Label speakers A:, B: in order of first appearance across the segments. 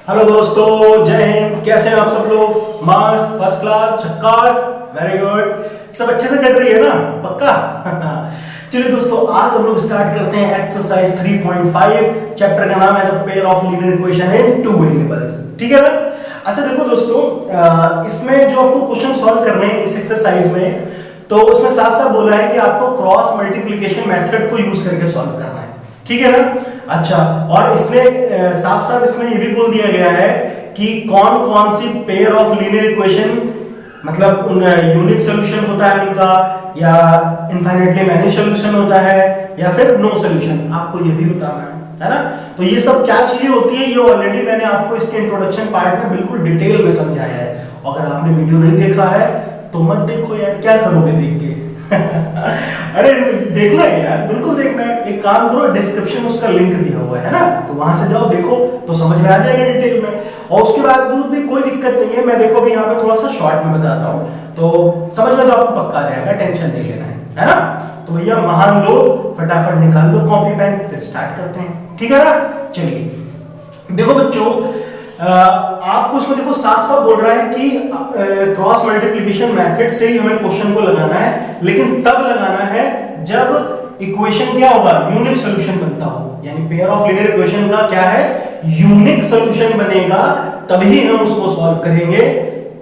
A: Hello दोस्तों, जय हिंद। कैसे हैं आप सब लोग? मस्त, फर्स्ट क्लास, झक्कास, वेरी गुड। सब अच्छे से कट रही है ना? पक्का? चलिए दोस्तों, आज हम लोग स्टार्ट करते हैं एक्सरसाइज 3.5। चैप्टर का नाम है the pair of linear equation in two variables. ठीक है ना? अच्छा देखो दोस्तों, इसमें जो आपको क्वेश्चन सॉल्व करने हैं इस एक्सरसाइज में, तो उसमें साफ साफ बोला है कि आपको क्रॉस मल्टीप्लिकेशन मेथड को यूज करके सॉल्व करना है। ठीक है ना? अच्छा, और इसमें साफ साफ इसमें ये भी बोल दिया गया है कि कौन कौन सी पेयर ऑफ लीनियर इक्वेशन, मतलब उन यूनिक सॉल्यूशन होता है उनका, या इनफाइनाइटली मैनी सॉल्यूशन होता है, या फिर नो सॉल्यूशन, आपको ये भी बताना है ना? तो ये सब क्या चीजें होती है, ये ऑलरेडी मैंने आपको इसके इंट्रोडक्शन पार्ट में बिल्कुल डिटेल में समझाया है। अगर आपने वीडियो नहीं देखा है तो मत देखो यार, क्या करोगे देख के? अरे देखना है यार, बिल्कुल देखना है। एक काम करो, डिस्क्रिप्शन में उसका लिंक दिया हुआ है ना, तो वहां से जाओ, देखो तो समझ में आ जाएगा डिटेल में। और उसके बाद भी कोई दिक्कत नहीं है, मैं देखो अभी यहाँ पे थोड़ा सा शॉर्ट में बताता हूँ, तो समझ में तो आपको पक्का आ जाएगा, टेंशन नहीं लेना है ना? तो भैया मान लो, फटाफट निकाल लो कॉपी पेन, फिर स्टार्ट करते हैं। ठीक है ना? चलिए देखो बच्चों, आपको इसमें देखो साफ साफ बोल रहा है कि क्रॉस मल्टीप्लिकेशन मेथड से ही हमें क्वेश्चन को लगाना है, लेकिन तब लगाना है जब इक्वेशन क्या होगा, यूनिक सॉल्यूशन बनता हो। यानी पेयर ऑफ लीनियर इक्वेशन का क्या है, यूनिक सॉल्यूशन बनेगा, तभी हम उसको सॉल्व करेंगे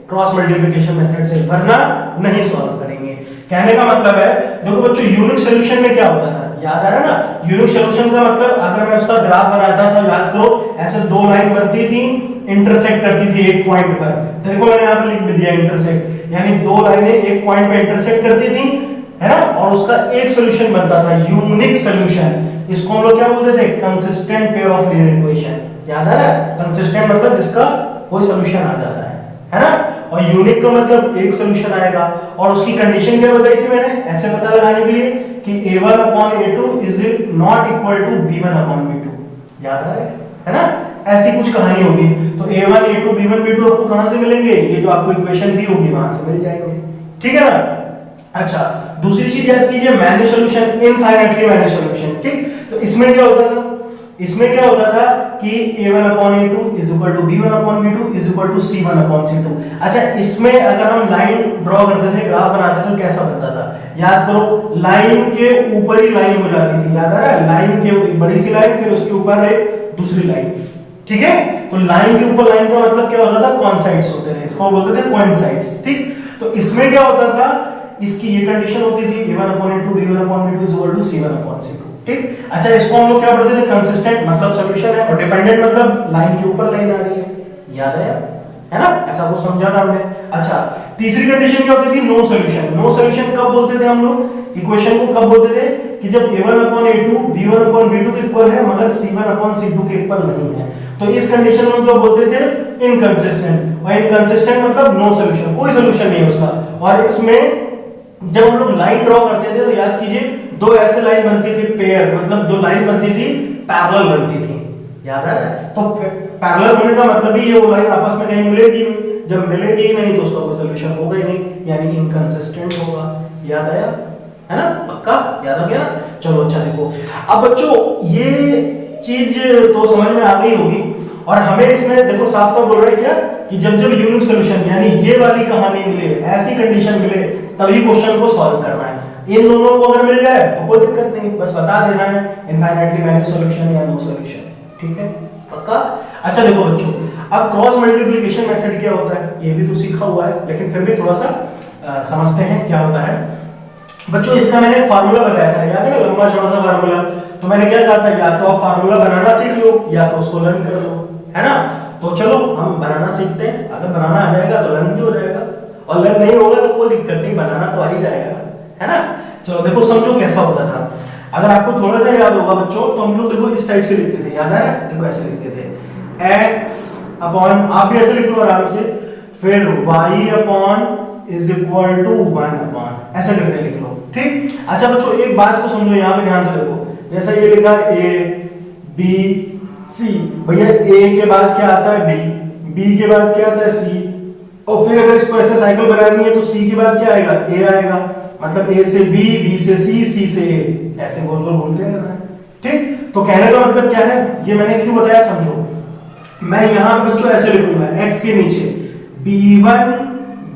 A: क्रॉस मल्टीप्लिकेशन मेथड से, वरना नहीं सॉल्व करेंगे। कहने का मतलब है, देखो बच्चों, यूनिक सॉल्यूशन में क्या होता था, याद आ रहा है ना? यूनिक सॉल्यूशन का मतलब, अगर मैं उसका ग्राफ बनाता था, याद करो, ऐसे दो लाइन बनती थी, इंटरसेक्ट करती थी एक पॉइंट पर। तो देखो मैंने यहां पे लिख भी दिया इंटरसेक्ट, यानी दो लाइनें एक पॉइंट पे इंटरसेक्ट करती थी, है ना? और उसका एक सॉल्यूशन बनता था, यूनिक सॉल्यूशन। इसको हम लोग क्या बोलते थे, consistent pair of linear equation. याद आ रहा है? कंसिस्टेंट मतलब जिसका कोई सॉल्यूशन आ जाता है ना? और यूनिक का मतलब एक सॉल्यूशन आएगा। और उसकी कंडीशन क्या बताई थी मैंने, ऐसे पता लगाने के लिए कि a1 upon a2 is not equal to b1 upon b2। याद आ रहा है ना? ऐसी कुछ कहानी होगी। तो a1 a2 b1 b2 आपको कहां से मिलेंगे, ये जो आपको इक्वेशन दी होगी वहां से मिल जाएंगे। ठीक है ना? अच्छा, दूसरी चीज याद कीजिए, many solution, infinitely many solution. ठीक, तो इसमें क्या होता था, इसमें क्या होता था कि a1 upon a2 is equal to b1 upon b2 is equal to c1 upon c2। अच्छा, इसमें अगर हम लाइन ड्रॉ करते थे, ग्राफ बनाते थे, तो कैसा बनता था, याद करो, लाइन के ऊपर ही लाइन हो जाती थी। याद आ रहा है? लाइन के बड़ी सी लाइन, फिर उसके ऊपर एक दूसरी लाइन। ठीक है? तो लाइन के ऊपर लाइन का मतलब क्या होता था, कॉइंसाइड्स होते थे, इसको बोलते थे कॉइंसाइड्स। ठीक, तो इसमें क्या होता था, इसकी ये कंडीशन होती थी, a1 upon a2 b1 upon b2 is equal to c1 upon c2। ठीक, अच्छा, इसको हम लोग क्या पढ़ते थे, कंसिस्टेंट मतलब सॉल्यूशन है, और डिपेंडेंट मतलब लाइन के ऊपर लाइन आ रही है। याद है ना? ऐसा कुछ समझा था हमने। अच्छा, तीसरी कंडीशन क्या होती थी, नो सॉल्यूशन। नो सॉल्यूशन कब बोलते थे हम लोग, इक्वेशन को कब बोलते थे, कि जब a1 upon a2 b1 upon b2 के इक्वल है, मगर c1 upon c2 के इक्वल नहीं है। तो इस कंडीशन में क्या बोलते थे, इनकंसिस्टेंट। और इनकंसिस्टेंट मतलब नो सॉल्यूशन, कोई सॉल्यूशन नहीं है उसका। और इसमें जब हम लोग लाइन ड्रॉ करते थे, तो याद कीजिए, दो ऐसे लाइन बनती थी पेयर, मतलब जो लाइन बनती थी पैरेलल बनती थी। याद आ रहा है? तो पैरेलल होने का मतलब ही ये, वो लाइन आपस में कहीं मिलेगी नहीं, जब मिलेगी ही नहीं तो उसका कोई सॉल्यूशन होगा ही नहीं, यानी इनकंसिस्टेंट होगा। याद आया है ना? पक्का याद आ गया ना? चलो अच्छा, देखो अब बच्चों, ये चीज तो समझ में आ गई होगी। और हमें इसमें देखो साफ साफ बोल रहा है क्या, कि जब जब यूनिक सॉल्यूशन, यानी ये वाली कहानी मिले, ऐसी कंडीशन मिले, तभी क्वेश्चन को सॉल्व करना है। इन दोनों को अगर मिल जाए तो कोई दिक्कत नहीं, बस बता देना है इनफाइनाइटली मैनी सॉल्यूशन या नो सॉल्यूशन। ठीक है? पक्का? अच्छा देखो बच्चों, अब क्रॉस मल्टीप्लिकेशन मेथड क्या होता है, ये भी तो सीखा हुआ है, लेकिन फिर भी थोड़ा सा समझते हैं क्या होता है। बच्चों, इसका मैंने एक फार्मूला बताया था, याद है ना? लंबा चौड़ा सा फार्मूला। तो मैंने क्या कहा था, या तो आप फार्मूला बनाना सीख लो, या तो उसको लर्न कर लो, है ना? तो चलो हम बनाना सीखते हैं। अगर बनाना आ जाएगा तो लर्न भी हो जाएगा, और लर्न नहीं होगा तो कोई दिक्कत नहीं, बनाना तो आ ही जाएगा, है ना? चलो देखो, समझो कैसा होता था। अगर आपको थोड़ा सा याद होगा बच्चों, तो हम लोग देखो इस टाइप से लिखते थे। याद है? देखो ऐसे लिखते थे, x अपॉन, आप भी ऐसे लिख लो आराम से, फिर y upon is equal to 1 upon, ऐसे करके लिख लो। ठीक, अच्छा बच्चों, एक बात को समझो, यहाँ पे ध्यान से देखो, जैसा ये लिखा a b c, भैया a के बाद क्या आता है b, b के बाद क्या आता है c, और फिर अगर इसको ऐसे साइकिल बनानी है तो c के बाद क्या आएगा, a आएगा, मतलब a से b, b से c, c से a, ऐसे गोल गोल घूमते रहना है। ठीक, तो कहने का मतलब क्या है, ये मैंने क्यों बताया समझो। मैं यहां पे बच्चों ऐसे लिखूंगा x के नीचे b1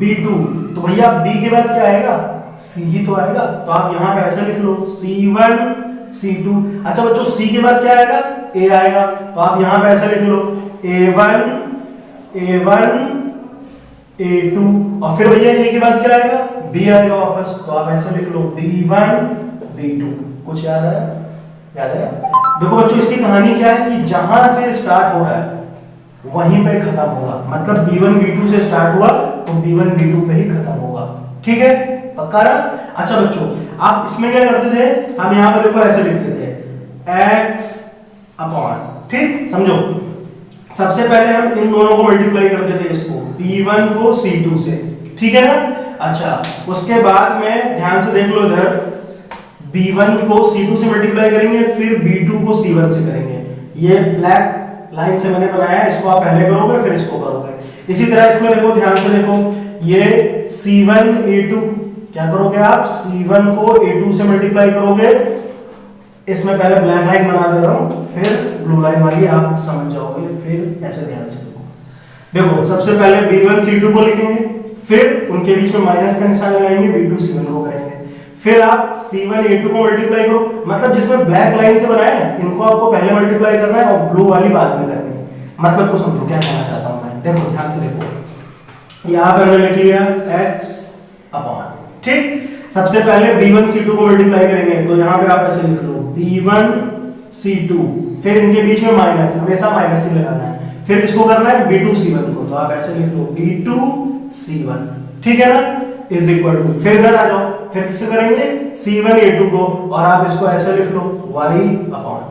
A: b2, तो भैया b के बाद क्या आएगा, c ही तो आएगा, तो आप यहां पे ऐसे लिख लो c1 c2। अच्छा बच्चों c के बाद क्या आएगा, a आएगा, तो आप यहां पे ऐसे लिख लो a1 a2, और फिर भैया a के बाद क्या आएगा, b आएगा वापस, तो आप ऐसे लिख लो b1 b2। कुछ याद है, याद है? देखो बच्चों इसकी कहानी क्या है कि जहां से स्टार्ट हो रहा है वहीं पे खत्म होगा, मतलब b1 b2 से स्टार्ट हुआ तो b1 b2 पे ही खत्म होगा, ठीक है, पक्का ना? अच्छा बच्चों आप इसमें क्या करते थे, हम यहाँ पे देखो ऐसे लिखते थे x अपॉन, ठीक, समझो सबसे पहले हम इन दोनों को मल्टीप्लाई करते थे, इसको b1 को c2 से, ठीक है ना? अच्छा उसके बाद में ध्यान से देख लो इधर, b1 को c2 से मल्टीप्लाई करेंगे, फिर b2 को c1 से करेंगे, ये ब्लैक लाइन से मैंने बनाया है, इसको आप पहले करोगे फिर इसको करोगे। इसी तरह इसमें देखो ध्यान से देखो, ये c1 a2, क्या करोगे आप, c1 को a2 से मल्टीप्लाई करोगे, इसमें पहले ब्लैक लाइन बना दे रहा हूं, फिर ब्लू लाइन वाली आप समझ जाओगे, फिर ऐसे ध्यान से देखो सबसे पहले b1 c2 को लिखेंगे, फिर उनके बीच में माइनस का निशान लगाएंगे, b2 c1 को करेंगे, फिर आप c1 a2 को मल्टीप्लाई करो, मतलब जिसमें ब्लैक लाइन से बनाया है इनको आपको पहले मल्टीप्लाई करना है और ब्लू वाली बाद में करनी है, मतलब को समझो क्या कहना चाहता हूं मैं। देखो ध्यान से देखो, यहां पर मैंने लिख लिया x अपॉन, ठीक, सबसे पहले b1 c2 को मल्टीप्लाई करेंगे, तो यहां पे आप ऐसे लिख लो b1 c2, फिर इनके बीच में माइनस, हमेशा माइनस ही लगाना है, फिर इसको करना है b2 c1 को, तो आप ऐसे लिख लो b2 c1, ठीक है ना, इज इक्वल टू, फिर इधर आ जाओ, फिर किससे करेंगे c1 a2 को, और आप इसको ऐसे लिख लो y अपॉन,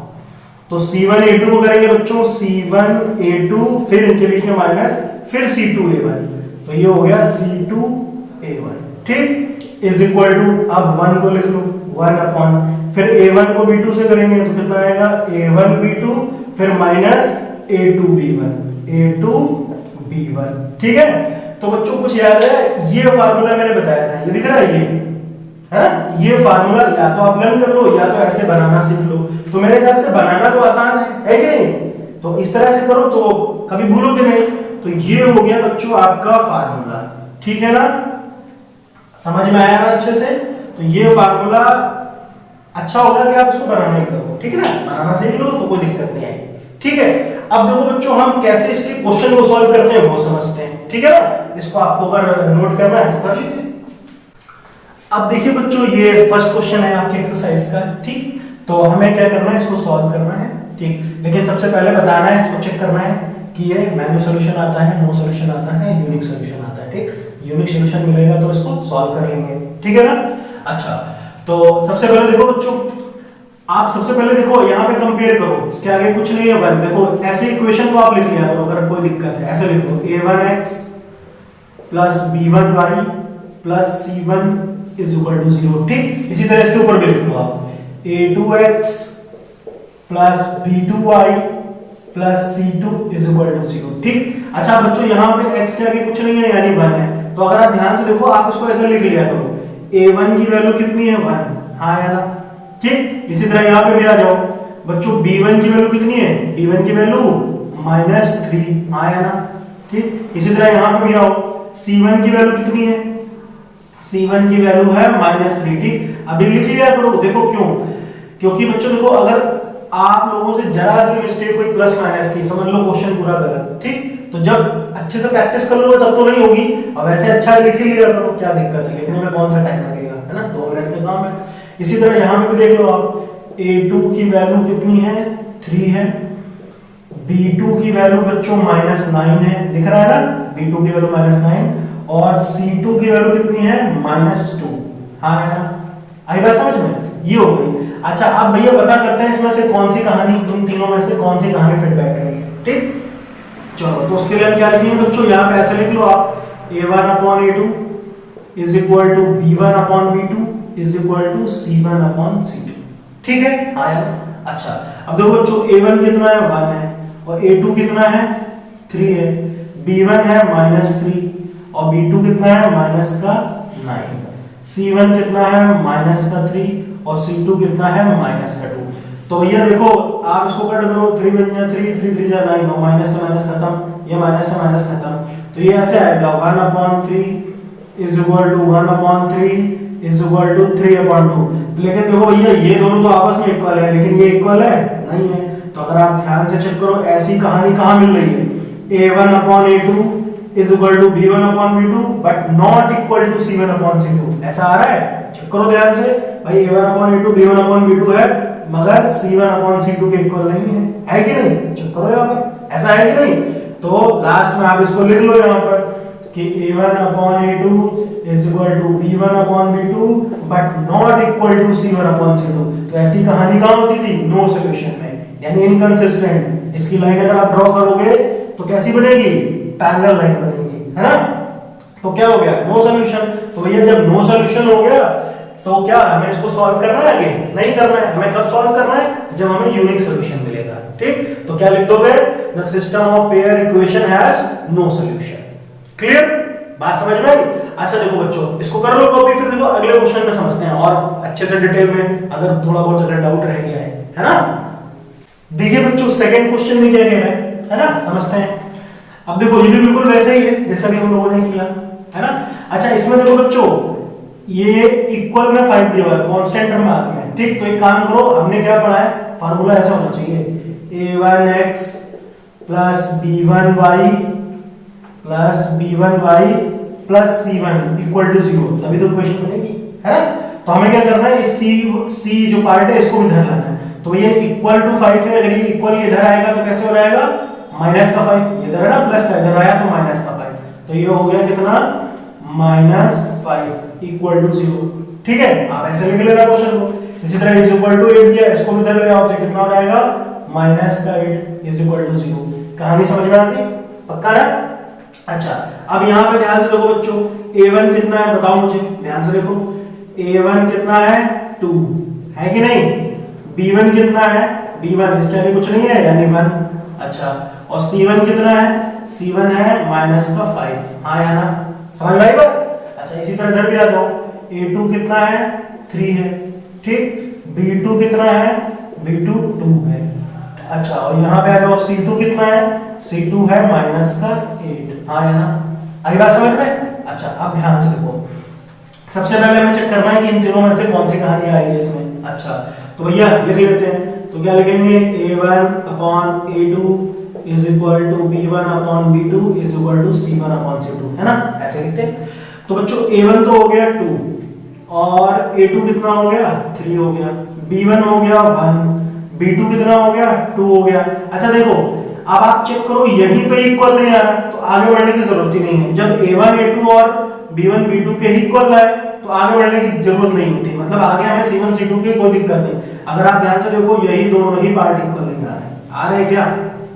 A: तो c1 a2 को करेंगे बच्चों c1 a2, फिर इनके बीच में माइनस, फिर c2 a1, तो ये हो गया c2 a1, ठीक, इज इक्वल टू, अब 1 को लिख लो 1 अपॉन, फिर a1 को b2 से करेंगे तो कितना आएगा a1 b2, फिर माइनस a2 b1, ठीक है? तो बच्चों कुछ याद है, ये फार्मूला मैंने बताया था, ये दिख रहा है, ये है ना, ये फार्मूला या तो आप लर्न कर लो या तो ऐसे बनाना सीख लो, तो मेरे हिसाब से बनाना तो आसान है कि नहीं? तो इस तरह से करो तो कभी भूलोगे नहीं। तो ये हो गया बच्चों आपका फार्मूला, ठीक है ना, समझ में आया ना अच्छे से? तो ये फार्मूला अच्छा होगा कि आप इसको बनाना ही करो, ठीक है ना, बनाना सीख लो तो कोई दिक्कत नहीं आएगी, ठीक है? अब देखो बच्चों हम कैसे इसके क्वेश्चन को सॉल्व करते हैं वो समझते हैं, ठीक है ना? इसको आपको अगर नोट करना है तो कर लीजिए। अब देखिए बच्चों ये फर्स्ट क्वेश्चन है आपके एक्सरसाइज का, ठीक, तो हमें क्या करना है, इसको सॉल्व करना है, ठीक, लेकिन सबसे पहले बताना है, इसको चेक करना है कि ये मैन्यू सॉल्यूशन आता है, नो सॉल्यूशन आता है, यूनिक सॉल्यूशन आता है, ठीक, यूनिक सॉल्यूशन मिलेगा तो इसको सॉल्व कर लेंगे, ठीक है ना? अच्छा तो सबसे पहले देखो बच्चों, आप सबसे पहले देखो यहाँ पे कंपेयर करो, इसके आगे कुछ नहीं है, वन, देखो ऐसे इक्वेशन को आप लिख लिया करो अगर कोई दिक्कत है, ऐसे लिख लो a1x plus b1y plus c1 is equal to 0, ठीक, इसी तरह इसके ऊपर भी लिख लो आप a2x plus b2y plus c2 is equal to 0, ठीक। अच्छा बच्चों यहाँ पे x के आगे कुछ नहीं है यानी 1 है, तो अगर आप ध्यान से देखो आप इसको ऐसे लिख लिया करो, a1 की वैल्यू कितनी है 1, हाँ है ना, ठीक। इसी तरह यहाँ पे भी आ जाओ बच्चों, b1 की वैल्यू कितनी है, b1 की वैल्यू -3, हाँ है ना, ठीक। इसी तरह यहाँ पे भी आओ, c1 की वैल्यू कितनी है, c1 की वैल्यू है -3, ठीक। अभी लिख लिया करो, देखो क्यों, क्योंकि बच्चों देखो अगर आप लोगों से जरा सी मिस्टेक हुई प्लस माइनस की, समझ लो क्वेश्चन पूरा गलत, ठीक। तो जब अच्छे से प्रैक्टिस कर लोगे तब तो नहीं होगी, और वैसे अच्छा लिख ही लिया करो, क्या दिक्कत है, लिखने में कौन सा टाइम लगेगा, है ना, 2 मिनट का काम है। इसी तरह यहाँ पे भी देख लो आप, a2 की वैल्यू कितनी है 3 है, b2 की वैल्यू बच्चों -9 है, दिख रहा है ना, b2 की वैल्यू -9 और c2 की वैल्यू कितनी है -2, हाँ है ना, आई बात समझ में, ये हो गई। अच्छा अब भैया पता करते हैं इसमें से कौन सी कहानी, इन तीनों में से कौन सी कहानी फिट बैठ रही है, ठीक। चलो तो उसके लिए हम क्या लिखेंगे बच्चों, यहाँ पे ऐसे लिख लो आप a1/a2 is equal to b1/b2 is equal to c1/c2, ठीक है, हाँ यार। अच्छा अब देखो बच्चों, a1 कितना है 1 है और a2 कितना है 3 है, b1 है -3 और b2 कितना है -9, c1 कितना है -3 और c2 कितना है -2। तो भैया देखो आप इसको कट करो, 3 × 3 3 3 जा 9, माइनस से माइनस खत्म, ये माइनस से माइनस खत्म, तो ये ऐसे आएगा 1/3 is equal to 1/3 is equal to 3/2। लेकिन देखो भैया ये दोनों तो आपस में इक्वल है, लेकिन ये इक्वल है नहीं है। तो अगर आप ध्यान से चेक करो ऐसी कहानी कहाँ मिल रही है, a1/a2 is equal to b1/b2 but not equal to c1/c2, ऐसा आ रहा है। चेक करो ध्यान से भाई, a1/a2 b1/b2 है मगर c1/c2 के इक्वल नहीं है कि नहीं? चेक करो यहाँ पर ऐसा है कि नहीं? तो लास्ट में आप इसको लिख लो यहाँ पर कि a1/a2 is equal to b1/b2 but not equal to c1/c2। तो ऐसी कहानी कहाँ होती थी? नो सॉल्यूशन में, यानी इनकंसिस्टेंट। इसकी लाइन अगर आप ड्रॉ करोगे तो कैसी बनेगी? पैरेलल लाइन बनेगी, है ना? तो क्या हो गया? No solution. तो भैया जब नो सॉल्यूशन हो गया तो क्या हमें इसको सॉल्व करना है? आगे नहीं करना है। हमें कब सॉल्व करना है? जब हमें यूनिक सॉल्यूशन मिलेगा। ठीक, तो क्या लिख दोगे? The system of pair equation has no solution. Clear? बात समझ में आई? अच्छा देखो बच्चों, इसको कर लो कॉपी, फिर देखो अगले क्वेश्चन में समझते हैं और अच्छे से डिटेल में, अगर थोड़ा बहुत अगर डाउट रह गया है ना? देखिए बच्चों सेकंड क्वेश्चन में क्या कह रहा है ना? समझते हैं। अब देखो ये भी बिल्कुल वैसे ही है जैसा भी हम लोगों ने किया, है ना? अच्छा इसमें देखो बच्चों ये इक्वल में 5 दिया हुआ है कांस्टेंट मार्क में। ठीक, तो एक काम करो, हमने क्या पढ़ा है? फार्मूला ऐसा होना चाहिए a1x plus b1y plus b1y plus c1 equal to 0, तभी तो इक्वेशन बनेगी, है ना? तो हमें क्या करना है? c जो पार्ट है इसको भी इधर लाना है। तो ये इक्वल टू 5 है, अगर ये इक्वल इधर आएगा तो कैसे हो जाएगा? माइनस का 5, इधर है ना प्लस का, इधर आया तो माइनस का 5, तो ये हो गया कितना? -5 इक्वल टू 0। ठीक है, आप ऐसे लिख लेना क्वेश्चन को। इसी तरह इज इक्वल टू 8 दिया, इसको भी इधर ले आओ तो कितना हो जाएगा? -8 इज इक्वल टू 0। कहानी समझ में आती? पक्का ना? अच्छा अब यहाँ पे ध्यान से देखो बच्चों, a1 कितना है बताओ मुझे, ध्यान से देखो। a1 कितना है? 2 है कि नहीं? b1 कितना है? b1 इसके आगे कुछ नहीं है यानी 1। अच्छा और c1 कितना है? c1 है -5। हाँ या ना? समझ में आई बात? अच्छा इसी तरह इधर भी आ जाओ, a2 कितना है? 3 है। ठीक, b2 कितना है? b2 2 है। अच्छा और यहाँ पे आ जाओ, c2 कितना है? c2 है -8। हाँ है ना? आई बात समझ में? अच्छा अब ध्यान से देखो, सबसे पहले हमें चेक करना है कि इन तीनों में से कौन सी कहानी आ रही है इसमें। अच्छा तो भैया लिख लेते हैं, तो क्या लिखेंगे? a1/a2 is equal to b1/b2 is equal to c1/c2, है ना? ऐसे लिखते हैं। तो बच्चों a1 तो हो गया 2 और a2 कितना हो गया? 3 हो गया, b1 हो गया 1, b2 कितना हो गया? 2 हो गया। अच्छा देखो अब आप चेक करो यहीं पे इक्वल नहीं आ रहा तो आगे बढ़ने की जरूरत ही नहीं है। जब a1 a2 और b1 b2 के ही इक्वल आए तो आगे बढ़ने की जरूरत नहीं होती, मतलब आगे हमें c1 c2 की कोई दिक्कत नहीं। अगर आप ध्यान से देखो यही दोनों ही पार्ट इक्वल नहीं आ रहे। आ रहे क्या?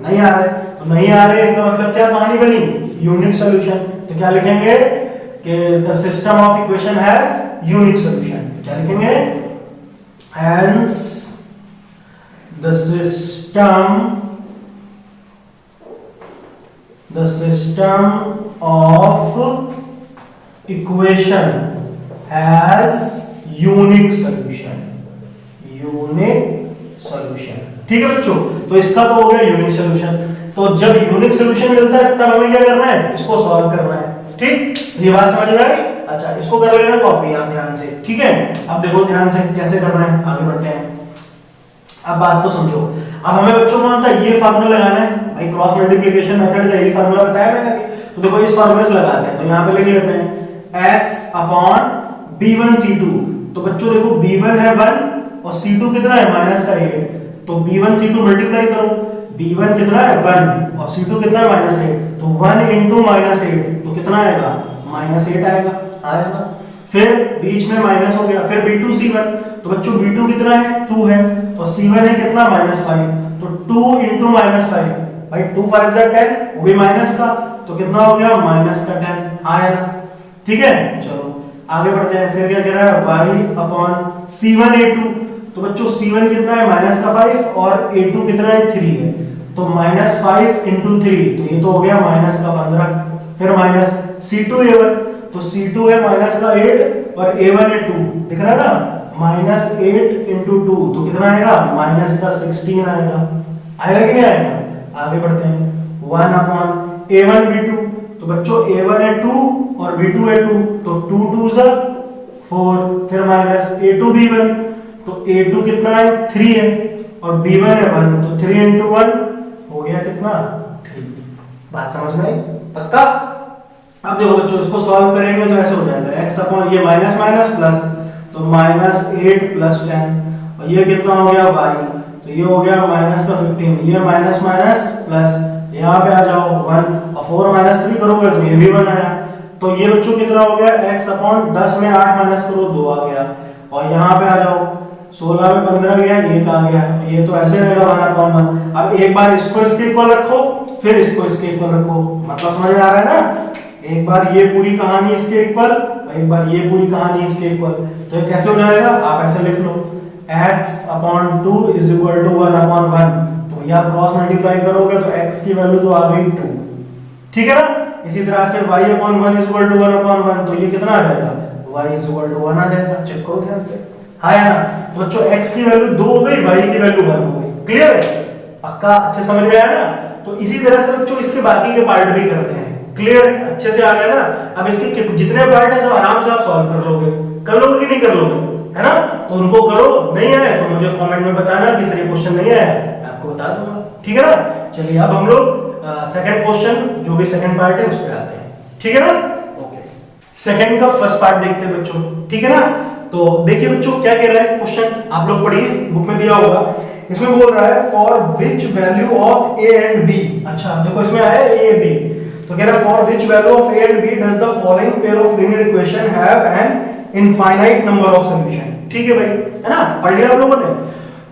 A: नहीं आ रहे। तो नहीं आ रहे का मतलब क्या कहानी बनी? Unique solution. तो क्या लिखेंगे कि the system of equation has unique solution. क्या लिखेंगे? Hence the system of equation has unique solution. Unique solution, ठीक है बच्चों? तो इसका तो हो गया यूनिक सॉल्यूशन। तो जब यूनिक सॉल्यूशन मिलता है तब हमें क्या करना है? इसको सॉल्व करना है। ठीक, ये बात समझ में आई? अच्छा इसको कर लेना कॉपी आप ध्यान से, ठीक है? अब देखो ध्यान से कैसे करना है, आगे बढ़ते हैं। अब बात को समझो। अब हमें बच्चों कौन सा ये फार्मूला लगाना है? भाई क्रॉस मल्टीप्लिकेशन मेथड का यही फार्मूला बताया मैंने। तो देखो इस फार्मूले से लगाते हैं, तो यहाँ पे लिख लेते हैं x/b1c2। तो बच्चों देखो b1 है 1 और c2 कितना है? -8। तो b1 c2 मल्टीप्लाई करो, b1 कितना है? 1 और c2 कितना है? -8। तो 1 × -8 तो कितना आएगा? -8 आएगा। फिर बीच में माइनस हो गया, फिर b2 c1। तो बच्चों b2 कितना है? 2 है, तो c1 है कितना? -5। तो 2 × -5, भाई 2 5 10, वो भी माइनस का, तो कितना हो गया? -10 आएगा। ठीक है, चलो आगे बढ़ते हैं। फिर क्या कह रहा है? y/c1a2। तो बच्चों c1 कितना है? -5 और a2 कितना है? 3 है। तो -5 × 3, तो ये तो हो गया -15। फिर माइनस c2a1, तो c2 है -8 और a1 है 2, दिख रहा है ना, -8 × 2 तो कितना आएगा, -16 आएगा। आएगा कि नहीं आएगा? आगे बढ़ते हैं। 1/a1 b2, तो बच्चों a1 है 2 और b2 है 2, तो 2 2 ज़ा 4, फिर -a2 b1, तो a2 कितना है, 3 है, और b1 है 1, तो 3 × 1 हो गया कितना, 3। बात समझ में आई? पक्का? अब देखो बच्चों, इसको सॉल्व करेंगे तो ऐसे हो जाएगा, x अपॉन ये माइनस माइनस प्लस, तो -8 + 10, और ये कितना हो गया y, तो ये हो गया -15, ये माइनस माइनस प्लस, यहाँ पे आ जाओ 1, और 4 - 3 करोगे तो ये भी 1 आया। तो ये बच्चों कितना हो गया, x अपॉन 10 में 8 माइनस करो 2 आ गया, और यहाँ पे आ जाओ 16 में 15 गया, ये आ गया, ये तो ऐसे रहेगा 1/1। अब एक बार इसको इसके इक्वल रखो, फिर इसको इसके इक्वल रखो, मतलब समझ में आ रहा है ना? एक बार ये पूरी कहानी इसके इक्वल, और एक बार ये पूरी कहानी इसके इक्वल, तो ये कैसे हो जाएगा, आप ऐसे लिख लो, x/2 = 1/1, तो भैया क्रॉस मल्टीप्लाई करोगे तो x की वैल्यू तो आ गई 2, ठीक है ना? इसी तरह से y/1 = 1/1, तो ये कितना आ जाएगा, y = 1 आ जाएगा। चेक करो ध्यान से, हाँ या ना? तो बच्चों x की वैल्यू 2 हो गई, y की वैल्यू 1 हो गई। क्लियर है? पक्का अच्छे समझ में आया ना? तो इसी तरह से बच्चों इसके बाकी के पार्ट भी करते हैं। क्लियर है? अच्छे से आ गया ना? अब इसके जितने पार्ट है सब आराम से आप सॉल्व कर लोगे कि नहीं कर लोगे, है ना? तो उनको करो, नहीं आए तो मुझे कमेंट में बताना कि सर ये क्वेश्चन नहीं आया, मैं आपको बता दूंगा, ठीक है ना? चलिए अब हम लोग सेकंड क्वेश्चन, जो भी सेकंड पार्ट है उस पे आते हैं, ठीक है ना? ओके, सेकंड का फर्स्ट पार्ट देखते हैं बच्चों, ठीक है ना? तो देखिए बच्चों क्या कह रहा है क्वेश्चन, आप लोग पढ़िए, बुक में दिया होगा। इसमें बोल रहा है for which value of a and b, अच्छा देखो इसमें आया a b, तो कह रहा है for which value of a and b does the following pair of linear equation have an infinite number of solution. ठीक है भाई, है ना? पढ़ लिया आप लोगों ने?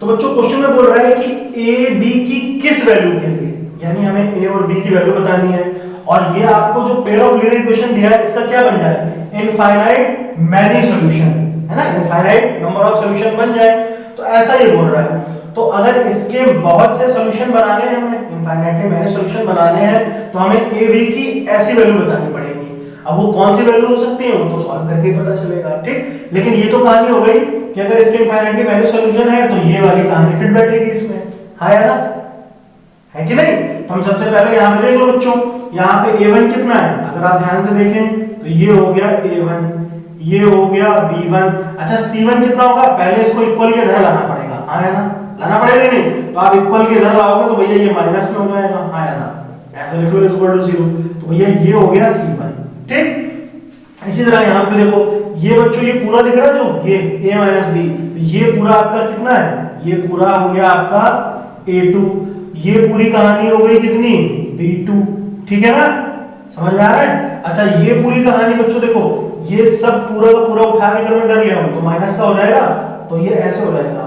A: तो बच्चों क्वेश्चन में बोल रहा है कि a b की किस वैल्यू के लिए, यानी हमें a और b की वैल्यू बतानी है, और ये आपको जो पेयर ऑफ लीनियर इक्वेशन दिया है इसका क्या बन जाए, इनफाइनाइट मैनी सॉल्यूशन, है ना? इनफाइनाइट नंबर ऑफ सॉल्यूशन बन जाए, तो ऐसा ये बोल रहा है। तो अगर इसके बहुत से सॉल्यूशन बनाने हैं, हमें इनफाइनाइटली मैनी सॉल्यूशन बनाने हैं, तो हमें a b की ऐसी वैल्यू बतानी पड़ेगी। अब वो कौन सी वैल्यू हो सकती है वो तो सॉल्व करके ही पता चलेगा, ठीक? लेकिन ये तो कहानी हो गई कि अगर इसके इनफाइनाइटली मैनी सॉल्यूशन है तो ये वाली कहानी फिट बैठेगी इसमें, हाँ या ना? है कि नहीं? तो हम सबसे पहले यहाँ पे देख लो बच्चों, यहाँ पे a1 कितना है, अगर आप ध्यान से देखें तो ये हो गया a1, ये हो गया b1, अच्छा c1 कितना होगा, पहले इसको इक्वल के इधर लाना पड़ेगा, हाँ या ना? लाना पड़ेगा नहीं? तो आप इक्वल के इधर लाओगे तो भैया ये माइनस में हो जाएगा, हाँ या ना? ऐसे लिख लो =0, तो भैया ये हो गया c1, ठीक? इसी तरह यहाँ पे देखो, ये बच्चों ये पूरा दिख रहा है जो ये a - b, तो ये पूरा आपका कितना है, ये पूरा हो गया आपका a2, ये पूरी कहानी हो गई कितनी, b2, ठीक है ना? समझ में आ रहा है? अच्छा ये पूरी कहानी बच्चों देखो, ये सब पूरा का पूरा उठा के अगर मैं कर लिया हूं तो माइनस का हो जाएगा, तो ये ऐसे हो जाएगा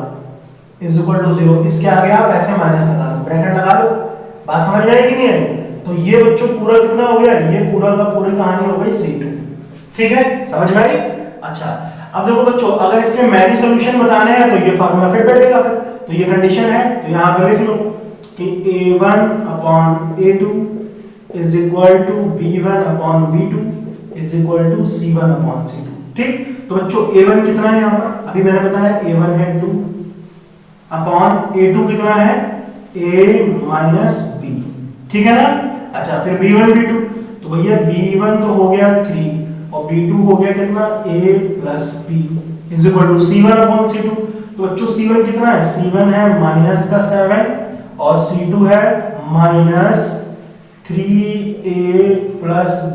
A: =0, इसके आगे आप ऐसे माइनस लगा दो, ब्रैकेट लगा दो। बात समझ में आई कि नहीं आई? तो ये बच्चों पूरा कितना हो गया, ये पूरा का पूरी कहानी हो गई c2, ठीक है? समझ में आई? अच्छा अब देखो बच्चों, अगर इसके मैनी सॉल्यूशन बताने हैं तो ये फार्मूला फिट बैठेगा फिर, तो ये कंडीशन है, तो यहां पे लिख लो कि a1/a2 = b1/b2 = c1/c2, ठीक? तो बच्चों a1 कितना है यहाँ पर, अभी मैंने बताया a1 है 2 अपॉन a2 कितना है a - b, ठीक है ना? अच्छा फिर b1 b2, तो भैया b1 तो हो गया 3 और b2 हो गया कितना a + b = c1/c2, तो बच्चों c1 कितना है, c1 है -7 और c2 है -3a +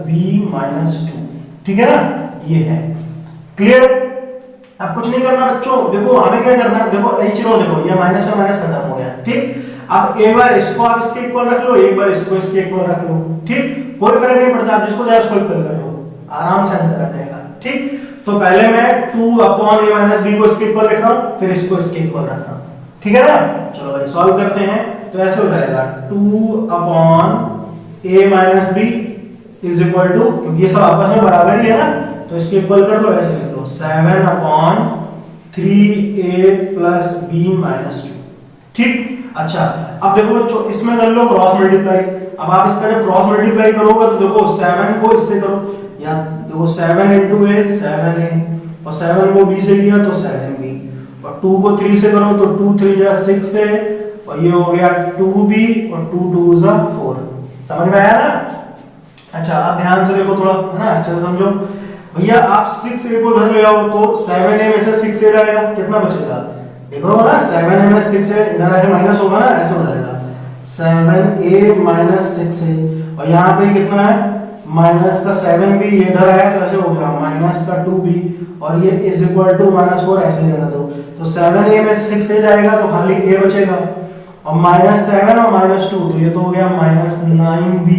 A: b - 2, ठीक है ना? ये है क्लियर? अब कुछ नहीं करना बच्चों, देखो हमें क्या करना है, देखो देखो ये माइनस से माइनस खत्म हो गया, ठीक? अब एक बार इसको आप इसके इक्वल रख लो, एक बार इसको इसके इक्वल रख लो, ठीक? कोई फर्क नहीं पड़ता, आप जिसको चाहे उसको इक्वल कर लो, आराम से आंसर आ जाएगा, ठीक? तो पहले मैं 2/a - b को इसके इक्वल रख रहा हूं, फिर इसको इसके इक्वल रख रहा हूं, ठीक है ना? चलो भाई सॉल्व करते हैं, तो ऐसे हो जाएगा 2/a - b क्योंकि ये सब आपस में बराबर ही है ना, तो इसके इक्वल कर लो, ऐसे लिख लो 7/3a + b - 2, ठीक? अच्छा अब देखो बच्चों, इसमें कर लो क्रॉस मल्टीप्लाई। अब आप इसका जब क्रॉस मल्टीप्लाई करोगे तो देखो 7 को इससे करो, या देखो 7 × a 7 है और 7 को b से किया तो 7b, और 2 को 3 से करो तो 2 3 जा 6 है, और ये हो गया 2b और 2 2 जा 4। समझ में आया ना? अच्छा अब ध्यान से देखो थोड़ा, है ना, अच्छे से समझो। भैया आप 6a को धर ले आओ तो 7a में से 6a जाएगा, कितना बचेगा? देखो ना 7a में 6a इधर आके माइनस होगा ना, ऐसे हो जाएगा 7a माइनस 6a, और यहाँ पे कितना है माइनस का 7b, ये इधर आया तो ऐसे हो गया माइनस का 2b, और ये इज इक्वल टू -4 ऐसे रहना दो। तो 7a में 6a जाएगा तो खाली a बचेगा, और -7 और -2 तो ये तो हो गया -9b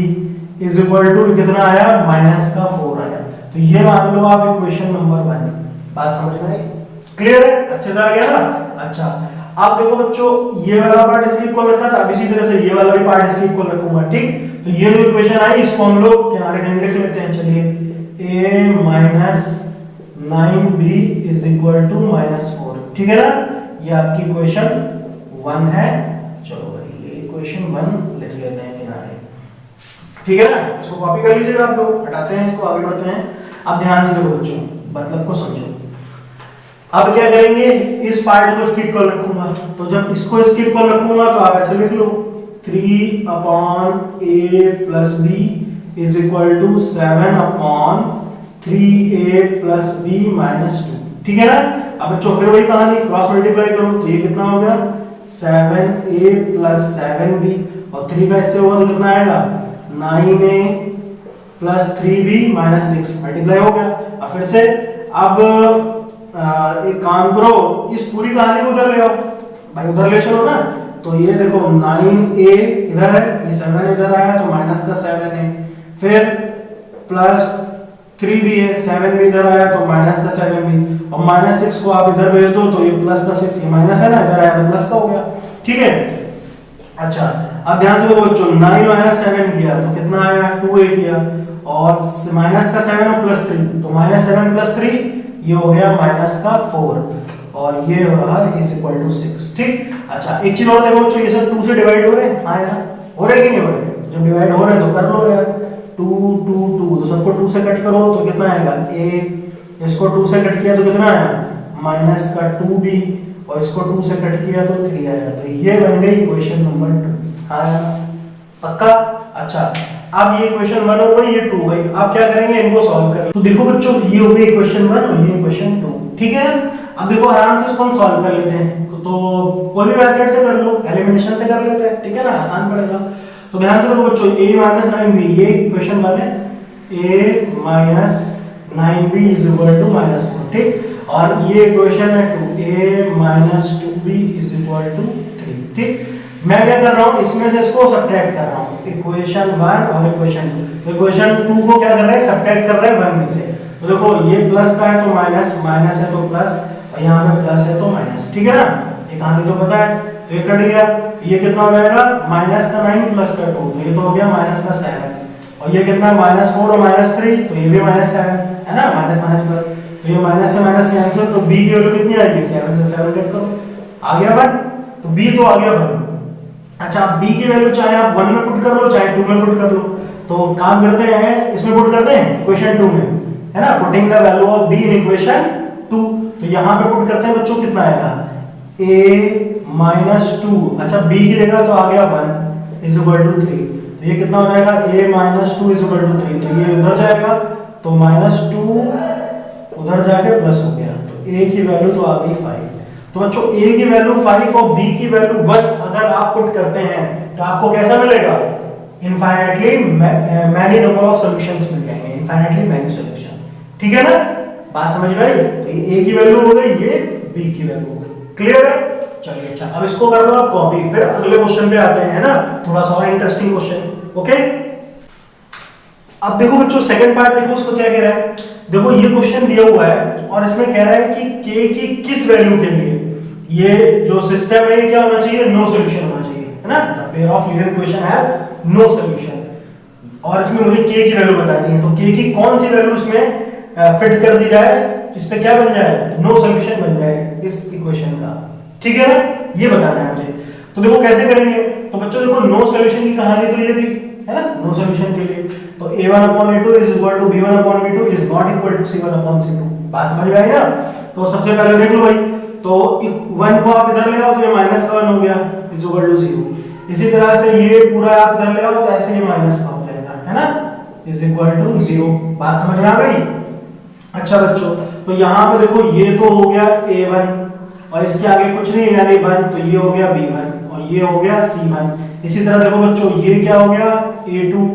A: इज इक्वल टू कितना आया -4 आया। तो ये मान लो आप इक्वेशन नंबर 1। बात समझ में आई? क्लियर है? अच्छे से आ गया ना? अच्छा अब देखो बच्चों, ये वाला पार्ट इसके इक्वल रखा था, अब इसी तरह से ये वाला भी पार्ट इसके इक्वल रखूंगा, ठीक? तो ये जो इक्वेशन आई इसको हम लोग किनारे कहीं लिख लेते हैं। चलिए a minus 9b is equal to -4, ठीक है ना? ये आपकी इक्वेशन 1 है। चलो भाई ये इक्वेशन 1 लिख लेते हैं किनारे, ठीक है ना? इसको कॉपी कर लीजिएगा आप लोग, हटाते हैं इसको, आगे बढ़ते हैं। अब ध्यान से देखो बच्चों, मतलब को समझो। अब क्या करेंगे, इस पार्ट को इसके इक्वल रखूंगा, तो जब इसको इसके इक्वल रखूंगा तो आप ऐसे लिख लो 3 upon a plus b is equal to 7 upon 3a plus b minus 2, ठीक है ना? अब बच्चों फिर वही कहानी, क्रॉस मल्टीप्लाई करो तो ये कितना हो गया 7a प्लस 7b, और 3 का इससे होगा तो कितना आएगा 9a plus 3b minus 6, multiply हो गया। अब फिर से अब एक काम करो, इस पूरी कहानी को उधर ले आओ भाई, उधर ले चलो ना। तो ये देखो 9a इधर है, ये 7 इधर आया तो माइनस का 7 है, फिर प्लस 3b है, 7b इधर आया तो माइनस का 7b, और माइनस 6 को आप इधर भेज दो तो ये प्लस का 6, ये माइनस है ना, इधर आया तो प्लस का हो गया, ठीक है? अच्छा अब ध्यान से देखो बच्चों, 9 माइनस 7 किया तो कितना आया 2a किया, और माइनस का 7 और प्लस 3 तो -7 प्लस 3 ये हो गया -4, और ये हो रहा इज इक्वल टू 6, ठीक? अच्छा एक चीज और देखो बच्चों, ये सब 2 से डिवाइड हो रहे हैं, हाँ यार हो रहे कि नहीं हो रहे? तो जब डिवाइड हो रहे हैं तो कर लो यार, 2 2 2 तो सबको 2 से कट करो तो कितना आएगा a, इसको 2 से कट किया तो कितना आया माइनस का 2b, और इसको 2 से कट किया तो 3 आया। तो ये बन गई इक्वेशन नंबर 2। हाँ पक्का? अच्छा अब ये इक्वेशन 1 हो गई, ये 2 हो गई। अब क्या करेंगे, इनको सॉल्व करें। तो देखो बच्चों ये हो गई इक्वेशन 1 और ये इक्वेशन 2, ठीक है ना? अब देखो आराम से इसको हम सॉल्व कर लेते हैं, तो कोई भी मेथड से कर लो, एलिमिनेशन से कर लेते हैं, ठीक है ना? आसान पड़ेगा। तो ध्यान से देखो बच्चों, a माइनस 9b ये इक्वेशन 1 है, a minus 9b is equal to -4, ठीक? और ये इक्वेशन है 2, a minus 2b is equal to 3, ठीक? मैं क्या कर रहा हूँ, इसमें से इसको सब्ट्रैक्ट कर रहा हूँ, इक्वेशन 1 और इक्वेशन 2। तो इक्वेशन 2 को क्या कर रहे हैं, सब्ट्रैक्ट कर रहे हैं 1 में से। तो देखो ये प्लस का है तो माइनस, माइनस है तो प्लस, और यहाँ पे प्लस है तो माइनस, ठीक है ना? ये कहानी तो पता है। तो ये कट गया, ये कितना हो जाएगा माइनस का 9 प्लस का 2, तो ये तो हो गया माइनस का 7, और ये कितना -4 और -3 तो ये भी -7 है ना, माइनस माइनस प्लस, तो ये माइनस से माइनस कैंसिल, तो b की वैल्यू कितनी आएगी 7 से 7 कट करो, आ गया 1, तो b तो आ गया 1। अच्छा b की वैल्यू चाहे आप 1 में पुट कर लो चाहे 2 में पुट कर लो, तो काम करते हैं इसमें पुट करते हैं इक्वेशन 2 में, है ना? Putting the value of b in equation 2, तो यहां पे पुट करते हैं बच्चों, कितना आएगा a माइनस 2, अच्छा b गिरेगा तो आ गया 1 इज इक्वल टू 3, तो ये कितना हो जाएगा a minus 2 is equal to 3, तो ये उधर जाएगा तो -2 उधर जाके प्लस हो गया, तो a की वैल्यू तो आ गई 5। तो बच्चों a की वैल्यू 5 और b की वैल्यू 1 अगर आप पुट करते हैं तो आपको कैसा मिलेगा, infinitely many number of solutions मिल जाएंगे, इनफाइनाइटली मैनी सॉल्यूशन, ठीक है ना? बात समझ में आई? तो ये a की वैल्यू हो गई, ये b की वैल्यू हो गई, क्लियर है? चलिए अच्छा अब इसको कर लो आप कॉपी, फिर अगले क्वेश्चन पे आते हैं, है ना? थोड़ा सा और इंटरेस्टिंग क्वेश्चन, ओके? अब देखो बच्चों सेकंड पार्ट देखो, उसको क्या कह रहा है, देखो ये क्वेश्चन दिया हुआ है और इसमें कह रहा है कि k की किस वैल्यू के लिए ये जो सिस्टम है क्या होना चाहिए, नो सॉल्यूशन होना चाहिए, है ना? The pair of linear equation have no solution, और इसमें मुझे k की वैल्यू बतानी है, तो k की कौन सी वैल्यू इसमें फिट कर दी जाए जिससे क्या बन जाए, नो सॉल्यूशन बन जाए इस इक्वेशन का, ठीक है ना? ये बताना है मुझे। तो देखो कैसे करेंगे, तो बच्चों देखो नो सॉल्यूशन की कहानी तो ये भी है ना, नो सॉल्यूशन के लिए तो a1/a2 is equal to b1/b2 is not equal to c1/c2, बात समझ में आई ना? तो सबसे पहले देख लो भाई, तो 1 को आप इधर ले आओ तो ये माइनस का 1 हो गया, इज इक्वल टू 0। इसी तरह से ये पूरा आप इधर ले आओ तो ऐसे ये माइनस का हो जाएगा, है ना, इज इक्वल टू 0। बात समझ में आ गई? अच्छा बच्चों, तो यहाँ पे देखो ये तो हो गया a1 और इसके आगे कुछ नहीं यानी 1, तो ये हो गया b1 और ये हो गया c1। इसी तरह देखो बच्चों ये क्या हो गया a2,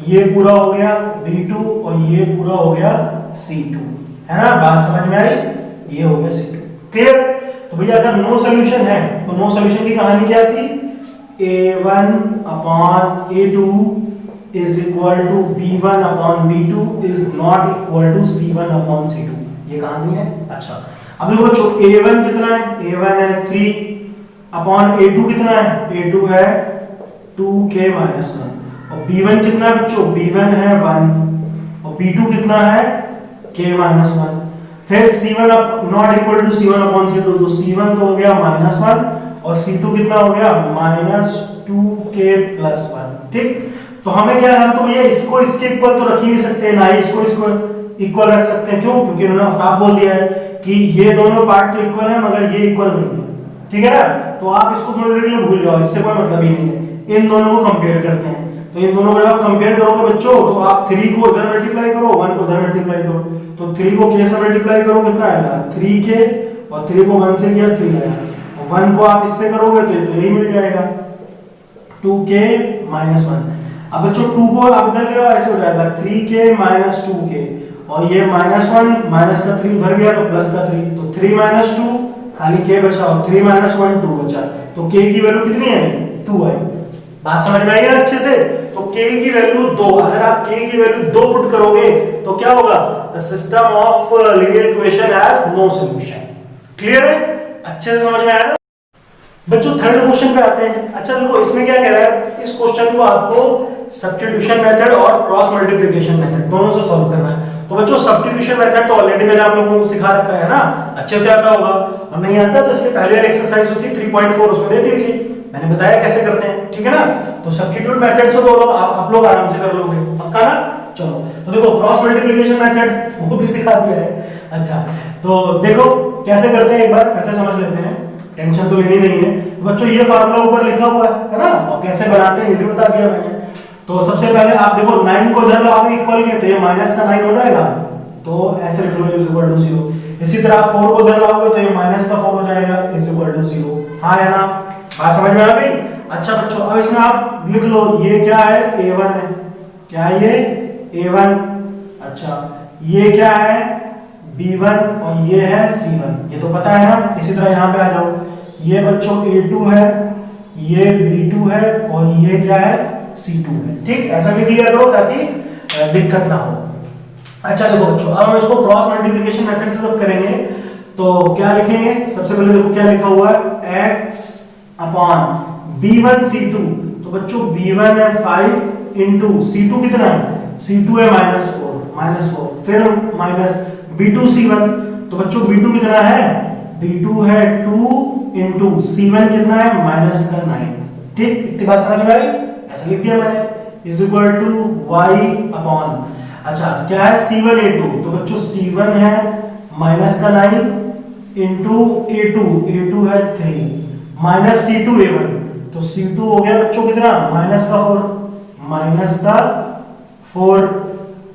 A: ये पूरा हो गया b2 और ये पूरा हो गया c2, है ना? बात समझ में आई? ये हो गया c2। क्लियर? तो भैया अगर नो सॉल्यूशन है तो नो सॉल्यूशन की कहानी क्या थी? a1 upon a2 is equal to b1 upon b2 is not equal to c1 upon c2, ये कहानी है। अच्छा अब देखो बच्चों a1 कितना है? a1 है 3 अपॉन a2 कितना है? a2 है 2k माइनस 1 और b1 कितना है बच्चों? b1 है 1 और b2 कितना है? k minus 1। फिर c1 not equal to c1 upon c2, तो c1 तो हो गया माइनस 1 और c2 कितना हो गया? Minus 2k plus 1। ठीक, तो हमें क्या है, हम तो भैया इसको इसके इक्वल तो रख ही नहीं सकते, ना ही इसको इसको इक्वल रख सकते हैं। क्यों? क्योंकि उन्होंने साफ बोल दिया है कि ये दोनों पार्ट तो इक्वल है मगर ये इक्वल नहीं है, ठीक है ना? तो आप इसको थोड़ी देर के लिए भूल जाओ, इससे कोई मतलब ही नहीं है। इन दोनों को कंपेयर करते हैं, तो इन दोनों को जब आप कंपेयर करोगे बच्चों तो आप 3 को उधर मल्टीप्लाई करो, 1 को उधर मल्टीप्लाई करो, तो 3 को k से मल्टीप्लाई करो कितना आएगा? 3k और 3 को 1 से किया 3 आएगा, और 1 को आप इससे करोगे तो यही मिल जाएगा 2k माइनस 1। अब बच्चों 2 को आप इधर ले आओ, ऐसे हो जाएगा 3k माइनस 2k और ये माइनस 1 माइनस का 3 उधर गया तो प्लस का 3, तो 3 माइनस 2 खाली k बचा और 3 माइनस 1 2 बचा, तो k की वैल्यू कितनी है? 2 है। बात समझ में आई ना अच्छे से? तो k की वैल्यू 2, अगर आप k की वैल्यू 2 पुट करोगे तो क्या होगा? The system of linear equation has no solution. Clear है? अच्छे से समझ में आया ना? बच्चों थर्ड क्वेश्चन पे आते हैं। अच्छा देखो इसमें क्या कह रहा है, इस क्वेश्चन को आपको सब्स्टिट्यूशन मेथड और क्रॉस मल्टीप्लिकेशन मेथड दोनों से सॉल्व करना है। तो बच्चों सब्स्टिट्यूशन मेथड तो ऑलरेडी मैंने आप लोगों को सिखा रखा है ना, अच्छे से आता होगा, और नहीं आता तो इससे पहले वाली एक्सरसाइज होती है 3.4, उसमें देख लीजिए, मैंने बताया कैसे करते हैं, ठीक है ना? तो सब्स्टिट्यूट मेथड से तो आप लोग आराम से कर लोगे, पक्का ना? चलो तो देखो क्रॉस मल्टीप्लिकेशन मेथड वो भी सिखा दिया है। अच्छा तो देखो कैसे करते हैं, एक बार फिर से समझ लेते हैं, टेंशन तो लेनी नहीं है। तो बच्चों ये फार्मूला ऊपर लिखा हुआ है ना, और कैसे बनाते हैं ये भी बता दिया मैंने। तो सबसे पहले आप देखो 9 को इधर लाओगे इक्वल के, तो ये माइनस का 9 हो जाएगा, तो ऐसे लिख लो इज इक्वल टू 0। इसी तरह 4 को इधर लाओगे तो ये माइनस का 4 हो जाएगा इज इक्वल टू 0। हाँ है ना? बात समझ में आ गई? अच्छा बच्चों अब इसमें आप लिख लो ये क्या है? a1 है, क्या है ये? a1। अच्छा ये क्या है? b1 और ये है c1, ये तो पता है ना। इसी तरह यहाँ पे आ जाओ, ये बच्चों a2 है, ये b2 है और ये क्या है? c2 है। ठीक, ऐसा भी क्लियर करो ताकि दिक्कत ना हो। अच्छा देखो बच्चों अब हम इसको क्रॉस मल्टीप्लिकेशन मेथड से सब करेंगे, तो क्या लिखेंगे? सबसे पहले देखो क्या लिखा हुआ है, x अपॉन b1 c2, तो बच्चों b1 है 5 इंटू c2 कितना है? c2 है माइनस 4, फिर माइनस b2 c1, तो बच्चों b2 कितना है? b2 है 2 इंटू c1 कितना है? माइनस का 9। ठीक, इतनी बात समझ में आई? ऐसा लिख दिया मैंने, is equal to y upon, अच्छा क्या है? c1 a2, तो बच्चों c1 है माइनस का 9 इंटू a2 है 3 माइनस c2 a1, तो c2 हो गया बच्चों कितना? माइनस का 4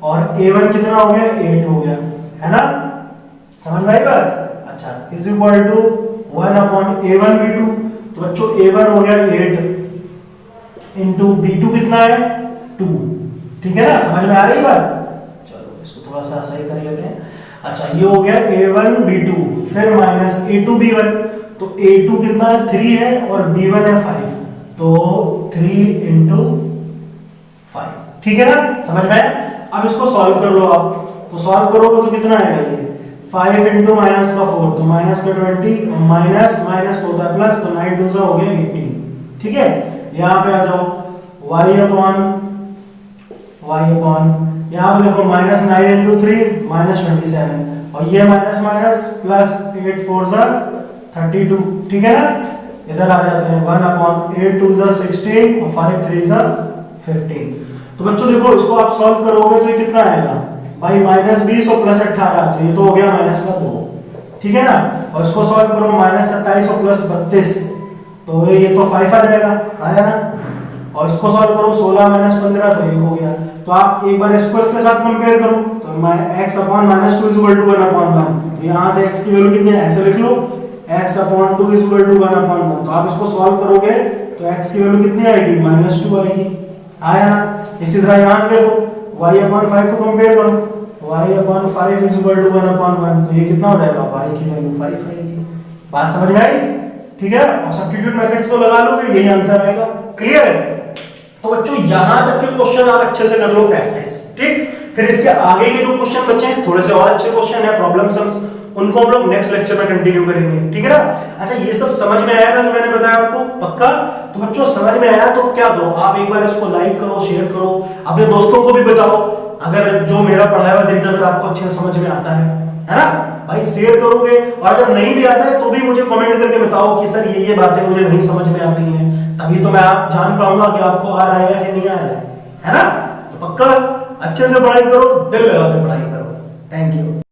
A: और a1 कितना हो गया? 8 हो गया, है ना? समझ में आई बात? अच्छा is equal to 1 upon a1 b2, तो बच्चों a1 हो गया 8 इंटू b2 कितना है? 2। ठीक है ना? समझ में आ रही बात? चलो इसको थोड़ा सा सही कर लेते हैं। अच्छा ये हो गया a1 b2, फिर माइनस a2 b1, तो a2 कितना है? 3 है और b1 है 5, तो 3 इंटू 5। ठीक है ना? समझ में आया? अब इसको सॉल्व कर लो आप, तो सॉल्व करोगे तो कितना आएगा? ये 5 इंटू माइनस का 4, तो माइनस का 20 और माइनस माइनस तो होता है प्लस, तो 9 2 हो गया 18। ठीक है, यहाँ पे आ जाओ y अपॉन यहाँ पे देखो माइनस 9 इंटू 3 माइनस 27, और ये माइनस माइनस प्लस 8 4 32। ठीक है ना? इधर आ जाते हैं 1 अपॉन 8 2 16 और 5 3 15। तो बच्चों देखो इसको आप सॉल्व करोगे तो ये कितना आएगा? भाई -20 और +18, तो ये तो हो गया -2, ठीक है ना। और इसको सॉल्व करो, -27 और +32, तो ये तो 5 आ जाएगा, आया ना। और इसको सॉल्व करो 16 - 15, तो 1 हो गया। तो आप एक बार इसको इसके साथ कंपेयर करो, तो x/-2 = 1/1। तो यहाँ से x की वैल्यू कितनी है, ऐसे लिख लो, x/2 = 1/1। तो आप इसको सॉल्व करोगे तो x की वैल्यू कितनी आएगी, -2 आएगी, आया ना। इसी तरह यहाँ से देखो, y/5 को कंपेयर करो, y/5 = 1/1। तो ये कितना हो जाएगा, y की वैल्यू 5 आएगी। बात समझ में आई, ठीक है। और सब्स्टिट्यूट मेथड्स को लगा लोगे, यही आंसर आएगा। क्लियर है। तो बच्चों यहां तक के क्वेश्चन आप अच्छे से कर लो प्रैक्टिस, ठीक। फिर इसके आगे के जो क्वेश्चन बचे हैं, थोड़े से और अच्छे क्वेश्चन है, प्रॉब्लम सम्स, उनको हम लोग नेक्स्ट लेक्चर में कंटिन्यू करेंगे, ठीक है ना। अच्छा, ये सब समझ में आया ना जो मैंने बताया आपको, पक्का। तो बच्चों समझ में आया तो क्या करो, आप एक बार इसको लाइक करो, शेयर करो, अपने दोस्तों को भी बताओ, अगर जो मेरा पढ़ाया हुआ तरीका अगर आपको अच्छे से समझ में आता है ना भाई, शेयर करोगे। और अगर नहीं भी आता है तो भी मुझे कमेंट करके बताओ कि सर ये बातें मुझे नहीं समझ में आती हैं, तभी तो मैं आप जान पाऊंगा कि आपको आ रहा है कि नहीं आ रहा है ना। तो पक्का अच्छे से पढ़ाई करो, दिल लगा के पढ़ाई करो। Thank you.